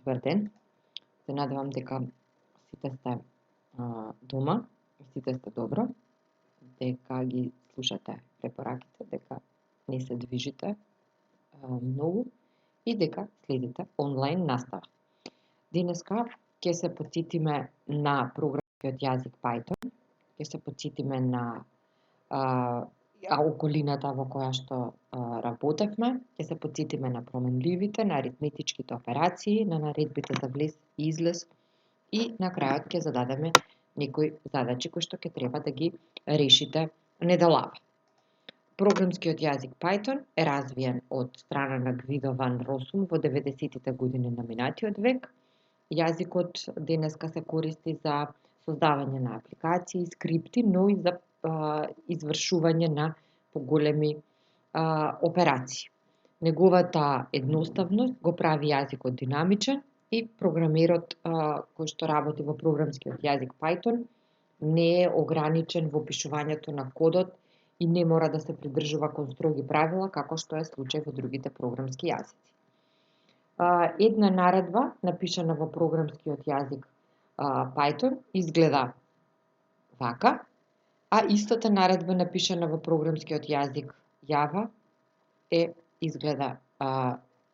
Добар ден. Се надевам дека сите сте дома, сите сте добро, дека ги слушате препораките, дека не се движите многу и дека следите онлайн настава. Денеска ќе се потсетиме на програмскиот јазик Python, ќе се потсетиме на околината во која што работевме, ќе се потсетиме на променливите, на аритметичките операции, на наредбите за влез и излез и на крајот ќе зададеме некои задачи кои што ќе треба да ги решите неделава. Програмскиот јазик Python е развиен од страна на Гвидо ван Росум во 90-тите години на минатиот век. Јазикот денеска се користи за создавање на апликации, скрипти, но и за извршување на поголеми операции. Неговата едноставност го прави јазикот динамичен и програмерот кој што работи во програмскиот јазик Python не е ограничен во пишувањето на кодот и не мора да се придржува кон строги правила како што е случај во другите програмски јазици. Една наредба напишана во програмскиот јазик Python изгледа вака, а истата наредба напишана во програмскиот јазик Java изгледа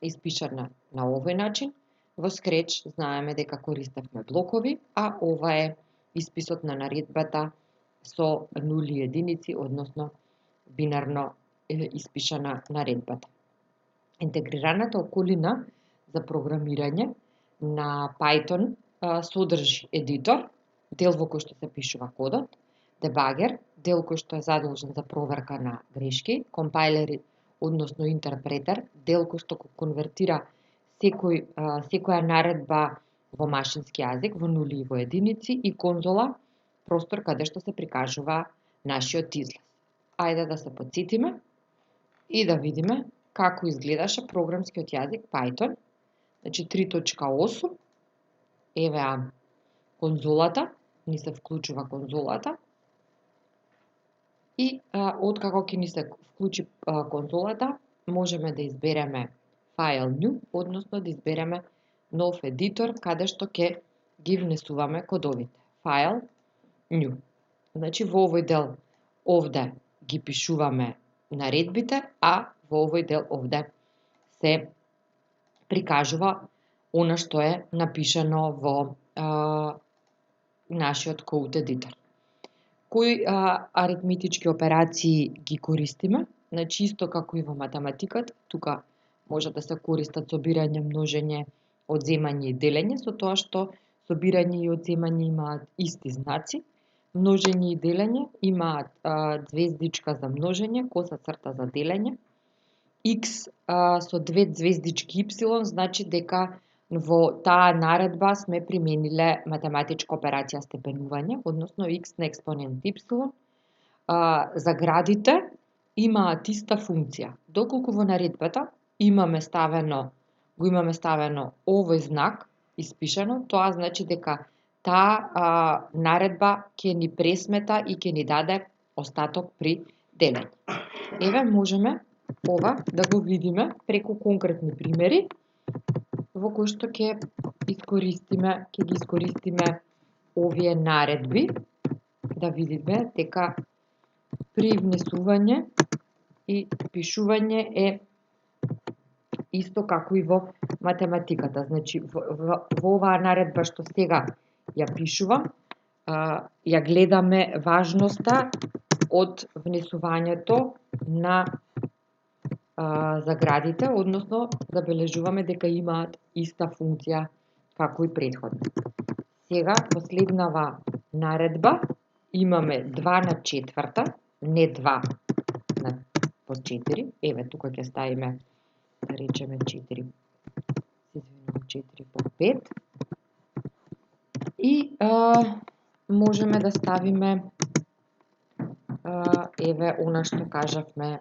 испишана на овој начин. Во Scratch знаеме дека користевме блокови, а ова е исписот на наредбата со нули и единици, односно бинарно испишана наредбата. Интегрираната околина за програмирање на Python содржи едитор, дел во кој што се пишува кодот, дебагер, дел кој што е задолжен за проверка на грешки, компајлер, односно интерпретер, дел кој што конвертира секоја наредба во машински јазик, во нули и во единици, и конзола, простор каде што се прикажува нашиот излез. Ајде да се потсетиме и да видиме како изгледаше програмскиот јазик Python. Значи 3.8, еве конзолата, ни се вклучува конзолата и откако ќе ни се вклучи конзолата, можеме да избереме File New, односно да избереме нов едитор каде што ќе ги внесуваме кодовите. File New. Значи во овој дел овде ги пишуваме наредбите, а во овој дел овде се прикажува она што е напишано во нашиот code editor. Кои аритметички операции ги користиме? Значи исто како и во математиката, тука може да се користат собирање, множење, одземање и делење, со тоа што собирање и одземање имаат исти знаци, множење и делење имаат звездичка за множење, коса црта за делење, X со две звездички Y значи дека во таа наредба сме примениле математичка операција степенување, односно X на експонент Y. Заградите имаат иста функција, доколку во наредбата го имаме ставено овој знак испишано, тоа значи дека таа наредба ќе ни пресмета и ќе ни даде остаток при делење. Еве можеме ова да го видиме преку конкретни примери во кои што ќе ги искористиме овие наредби, да видиме дека при внесување и пишување е исто како и во математиката. Значи во оваа наредба што сега ја пишувам, ја гледаме важноста од внесувањето на заградите, односно забележуваме дека имаат иста функција како и претходно. Сега, последнава наредба, имаме 2 на 4, не 2 по 4, еве тука ќе ставиме, да речеме 4 по 5 и можеме да ставиме еве она што кажавме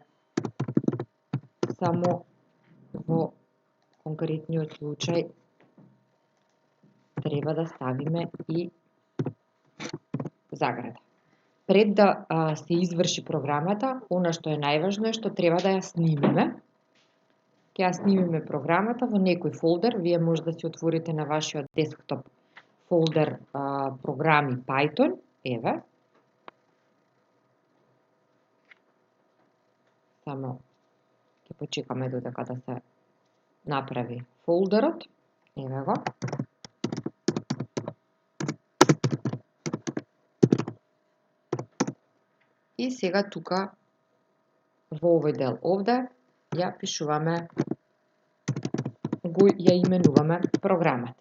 само во конкретниот случај треба да ставиме и заграда. Пред да се изврши програмата, она што е најважно е што треба да ја снимиме ќе ја снимиме програмата во некој фолдер. Вие може да си отворите на вашиот десктоп фолдер програми Python. Еве. Само ќе почекаме додека да се направи фолдерот. Еве го. И сега тука во овој дел овде ја пишуваме, ја именуваме програмата.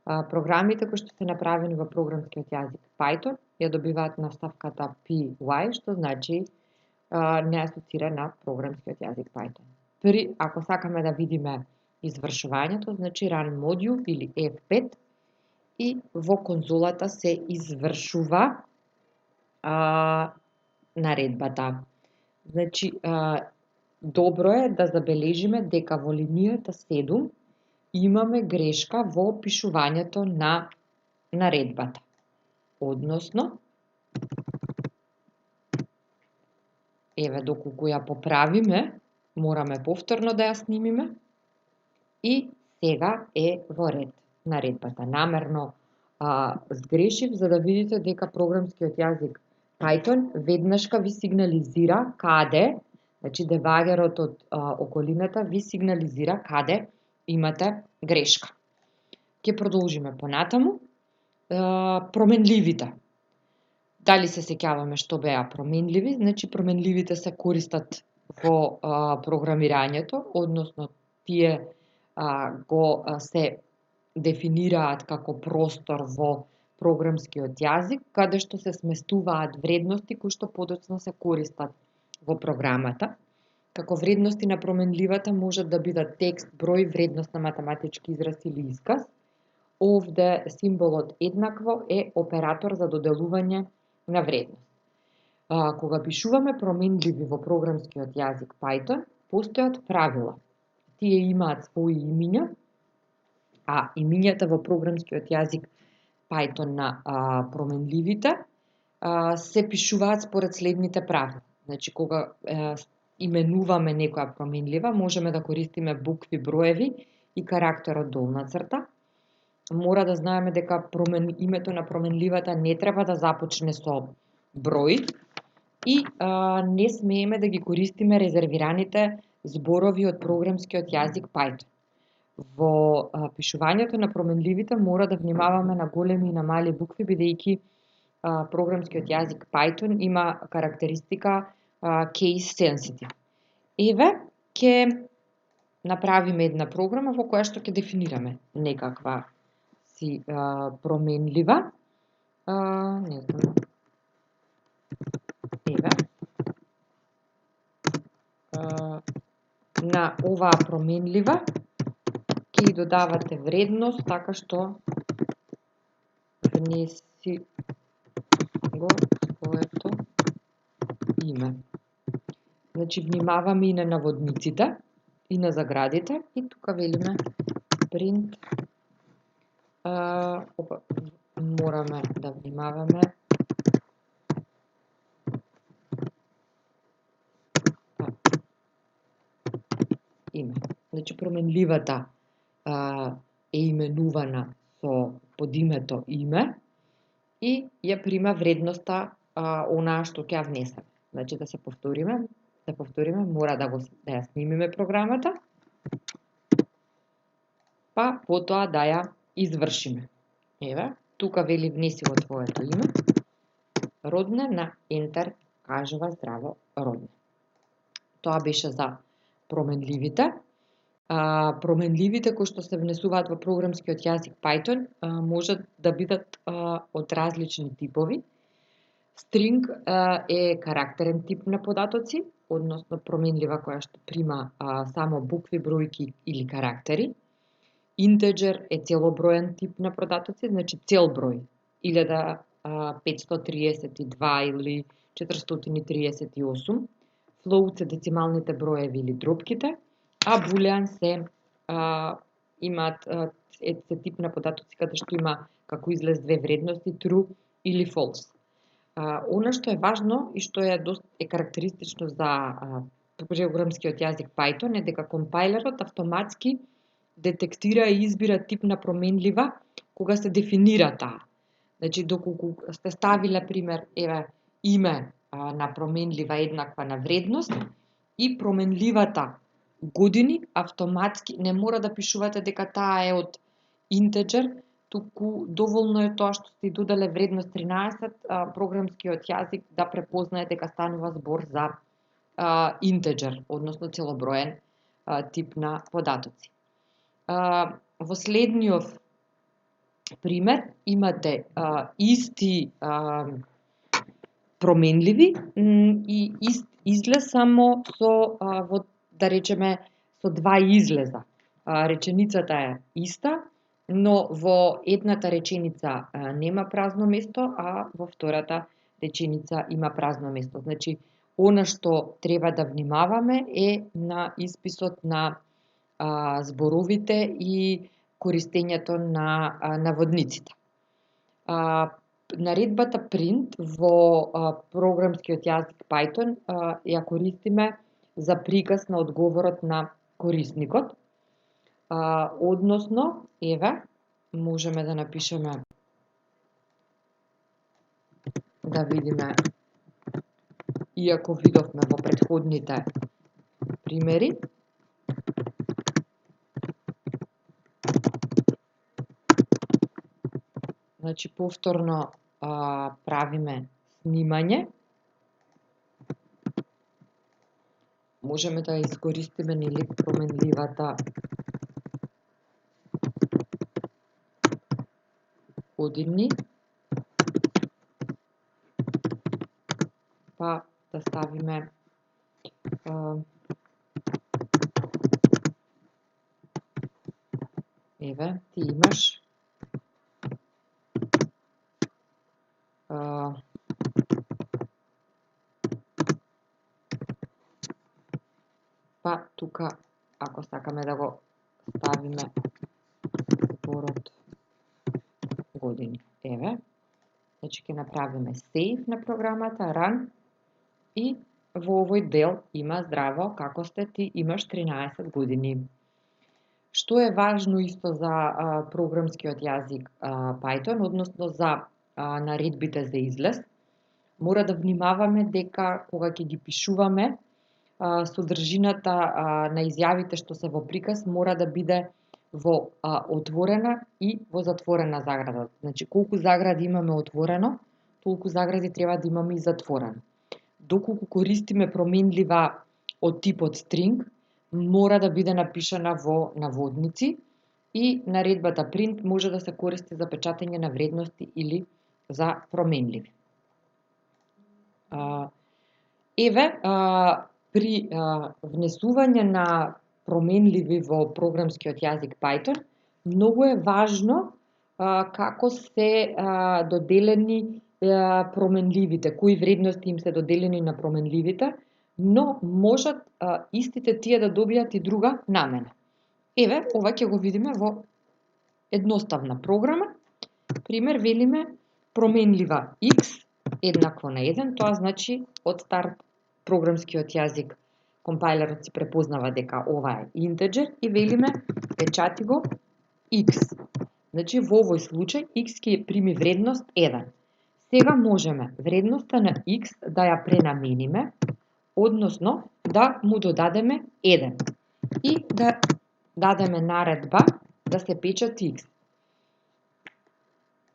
Програмите кои што се направени во програмскиот јазик Python ја добиваат наставката PY, што значи не асоцира на програмскиот јазик Python. Ако сакаме да видиме извршувањето, значи run module или F5 и во конзолата се извршува наредбата. Значи, добро е да забележиме дека во линијата 7 имаме грешка во пишувањето на наредбата. Односно, еве доколку ја поправиме, мораме повторно да ја снимиме и сега е во ред наредбата. Намерно сгрешив за да видите дека програмскиот јазик Python веднашка ви сигнализира каде, значи дебагерот од околината ви сигнализира каде имате грешка. Ќе продолжиме понатаму. Променливите. Дали се сеќаваме што беа променливи? Значи променливите се користат во програмирањето, односно тие го се дефинираат како простор во програмскиот јазик, каде што се сместуваат вредности кои што подоцна се користат во програмата. Како вредности на променливата можат да бидат текст, број, вредност на математички израз или исказ. Овде символот еднакво е оператор за доделување на вредност. Кога пишуваме променливи во програмскиот јазик Python, постојат правила. Тие имаат своји имиња, а имињата во програмскиот јазик Python на променливите се пишуваат според следните правила. Значи, кога именуваме некоја променлива, можеме да користиме букви, броеви и карактерот долна црта. Мора да знаеме дека името на променливата не треба да започне со број и не смееме да ги користиме резервираните зборови од програмскиот јазик Python. Во пишувањето на променливите мора да внимаваме на големи и на мали букви, бидејќи програмскиот јазик Python има карактеристика case sensitive. Еве, ќе направиме една програма во која што ќе дефинираме некаква си променлива. Не знам. Еве. На оваа променлива ќе додавате вредност така што внеси го своето име. Значи, внимаваме и на наводниците и на заградите и тука велиме print. Мораме да внимаваме име. Значи, променливата е именувана со подимето име и ја прима вредноста онаа што ќе ја внесеме. Значи, да повториме, мора да ја снимиме програмата, па потоа да ја извршиме. Еве, тука вели внеси го твоето име. Родне на Enter кажува здраво родне. Тоа беше за променливите. Променливите кои што се внесуваат во програмскиот јазик Python можат да бидат од различни типови. String е карактерен тип на податоци, односно променлива која што прима само букви, бројки или карактери. Integer е целоброен тип на податоци, значи цел број, 1532 или 438. Float се децималните броеви или дропките, а Boolean се имаат се тип на податоци каде што има како излез две вредности, true или false. Она што е важно и што е карактеристично за програмскиот јазик Python е дека компајлерот автоматски детектира и избира тип на променлива кога се дефинира таа. Значи, доколку сте ставиле пример, име на променлива еднаква на вредност и променливата години, автоматски не мора да пишувате дека таа е од интеџер, туку доволно е тоа што сте доделе вредност 13, програмскиот јазик да препознае дека станува збор за интеџер, односно целоброен тип на податоци. Во следниот пример имате исти променливи и излез само со да речеме со два излеза. Реченицата е иста, но во едната реченица нема празно место, а во втората реченица има празно место. Значи, она што треба да внимаваме е на исписот на зборовите и користењето на наводниците. Наредбата print во програмскиот јазик Python ја користиме за приказ на одговорот на корисникот. Односно, можеме да напишеме, да видиме, иако видовме во претходните примери, значи повторно правиме снимање, можеме да искористиме нели променливата години, па да ставиме ти имаш па тука, ако сакаме да го ставиме зборот години. Значи ќе направиме save на програмата, run, и во овој дел има здраво, како сте, ти имаш 13 години. Што е важно исто за програмскиот јазик Python, односно за наредбите за излез, мора да внимаваме дека кога ќе ги пишуваме, содржината на изјавите што се во приказ мора да биде во отворена и во затворена заграда. Значи, колку загради имаме отворено, толку загради треба да имаме и затворено. Доколку користиме променлива од типот string, мора да биде напишана во наводници и наредбата print може да се користи за печатање на вредности или за променливи. При внесување на променливи во програмскиот јазик Python, многу е важно како се доделени променливите, кои вредности им се доделени на променливите, но можат истите тие да добијат и друга намена. Ова ќе го видиме во едноставна програма. Пример, велиме променлива x еднакво на 1, тоа значи од старт програмскиот јазик компајлерот си препознава дека ова е интеџер и велиме печати го x. Значи во овој случај x ќе прими вредност 1. Сега можеме вредноста на x да ја пренамениме, односно да му додадеме 1 и да дадеме наредба да се печати x.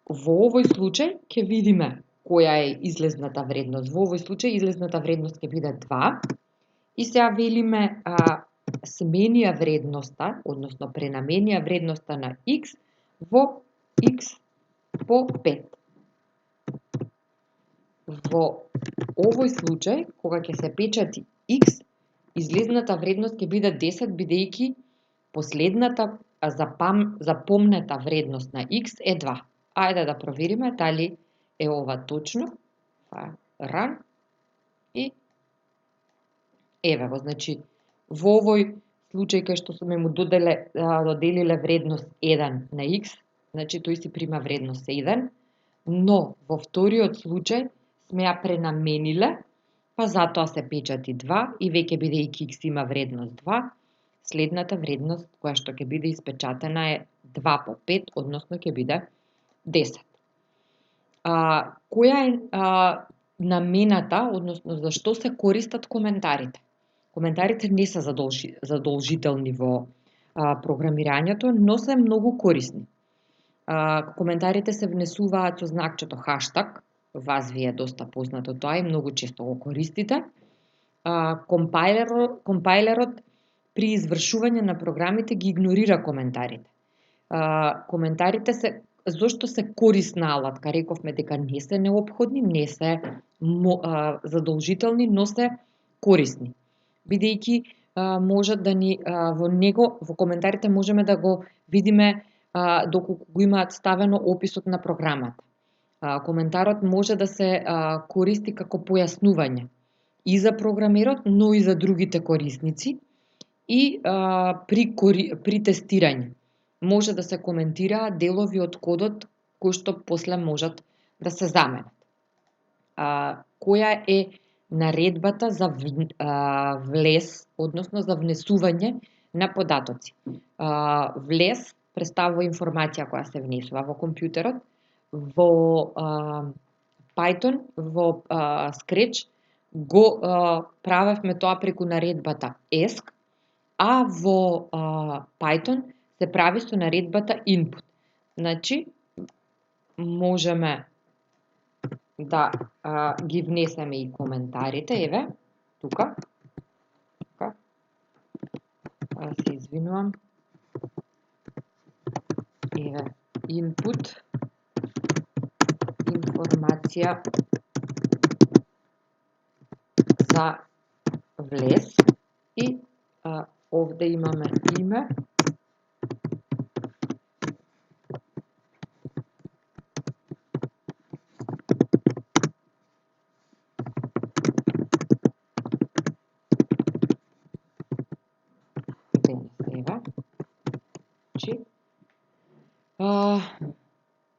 Во овој случај ќе видиме која е излезната вредност. Во овој случај излезната вредност ќе биде 2 и сега велиме сменија вредноста, односно пренаменија вредноста на x во x по 5. Во овој случај, кога ќе се печати x, излезната вредност ќе биде 10, бидејќи последната запомнета вредност на x е 2. Ајде да провериме дали е ова точно. Run и го, значи во овој случај кај што сме му доделиле вредност 1 на x, значи тој си прима вредност 1, но во вториот случај сме ја пренамениле па затоа се печати 2 и веќе бидејќи x има вредност 2, следната вредност која што ќе биде испечатена е 2 по 5, односно ќе биде 10. Која е намената, односно зашто се користат коментарите? Коментарите не се задолжителни во програмирањето, но се многу корисни. Коментарите се внесуваат со знакчето хаштаг, вас ви е доста познато тоа и многу често го користите. Компајлерот при извршување на програмите ги игнорира коментарите. Коментарите се зошто се корисна алатка? Рековме дека не се неопходни, не се задолжителни, но се корисни. Бидејќи можат да ни во коментарите можеме да го видиме доколку го имаат ставено описот на програмата. Коментарот може да се користи како појаснување и за програмерот, но и за другите корисници и при тестирање. Може да се коментираат делови од кодот кои што после можат да се заменат. Која е наредбата за влез, односно за внесување на податоци? Влез представува информација која се внесува во компјутерот. Во Python, во Scratch го правевме тоа преку наредбата ESC, а во Python се прави со наредбата input. Значи, можеме да ги внесеме и коментарите, еве, тука, се извинувам, еве, input, информација за влез и овде имаме име,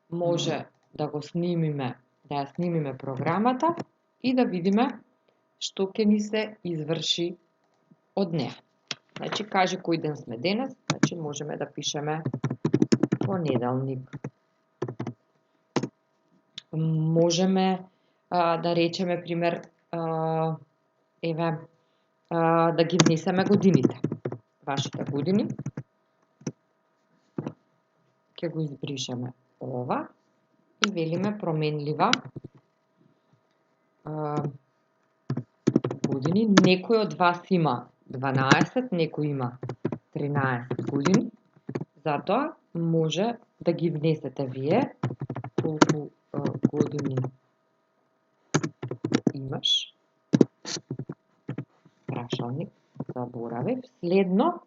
може да го снимиме, да ја снимиме програмата и да видиме што ќе ни се изврши од неа. Значи, кажи кој ден сме денес, значи можеме да пишеме понеделник. Можеме да речеме, пример, еве, да ги внесеме годините. Вашите години. Ќе го избришеме ова и велиме променлива години. Некој од вас има 12, некој има 13 години, затоа може да ги внесете вие колку години имаш. Прашалник, заборавив. Следно,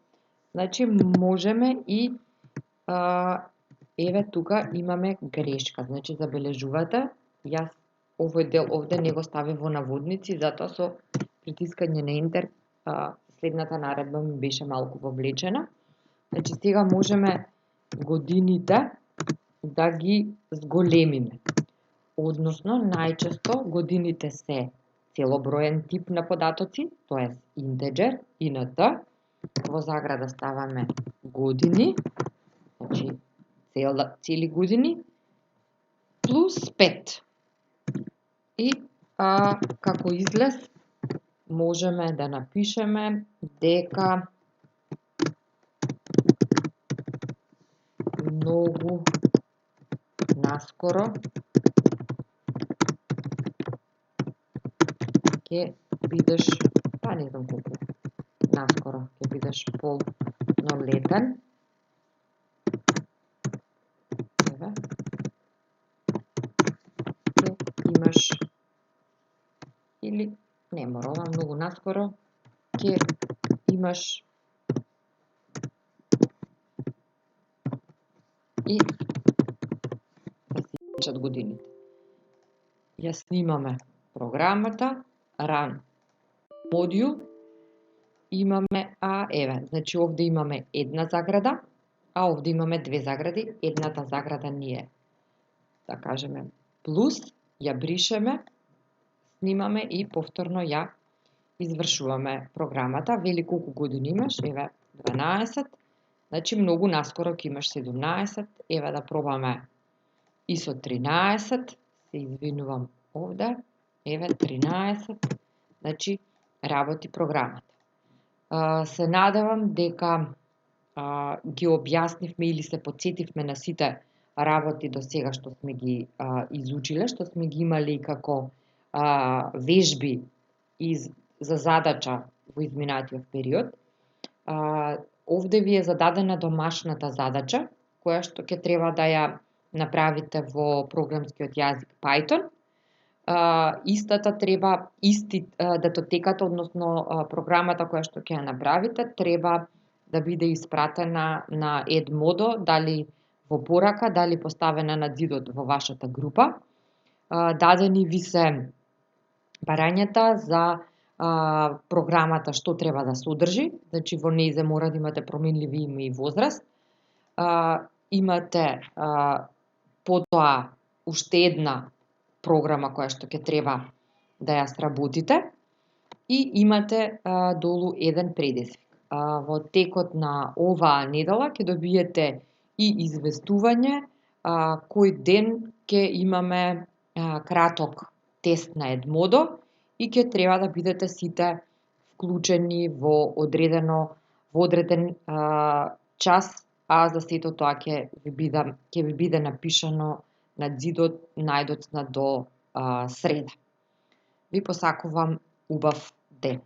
значи можеме и еве тука имаме грешка, значи забележувате, јас овој дел овде не го ставив во наводници, затоа со притискање на Enter следната наредба ми беше малку повлечена. Значи сега можеме годините да ги зголемиме. Односно, најчесто годините се целоброен тип на податоци, тоа интеџер, int, во заграда ставаме години, значи цели години, плюс 5. И како излез можеме да напишеме дека многу наскоро ќе бидеш, не знам колку наскоро ќе бидеш полнолетен. Еве. Ќе имаш, или не мора ова, многу наскоро ќе имаш и да се пишат годините. Ја снимаме програмата, run модул, имаме, еве, значи овде имаме една заграда, а овде имаме две загради, едната заграда ни е, да кажеме, плюс, ја бришеме, снимаме и повторно ја извршуваме програмата. Вели колку години имаш, еве 12, значи многу наскоро ќе имаш 17, еве да пробаме и со 13, се извинувам овде, еве 13, значи работи програмата. Се надевам дека ги објаснивме или се потсетивме на сите работи до сега што сме ги изучиле, што сме ги имали како вежби за задача во изминатиот период. Овде ви е зададена домашната задача, која што ќе треба да ја направите во програмскиот јазик Python. Истата треба, датотеката, односно програмата која што ќе ја направите, треба да биде испратена на Edmodo, дали во порака, дали поставена на ѕидот во вашата група. Дадени ви се барањата за програмата што треба да содржи, значи во нејзе мора да имате променливи име и возраст. Имате потоа уште една програма која што ќе треба да ја сработите и имате долу еден предизвик. Во текот на оваа недела ќе добиете и известување кој ден ќе имаме краток тест на Edmodo и ќе треба да бидете сите вклучени во одреден час, а за сето тоа ќе ви биде напишано на ѕидот најдоцна до среда. Ви посакувам убав ден.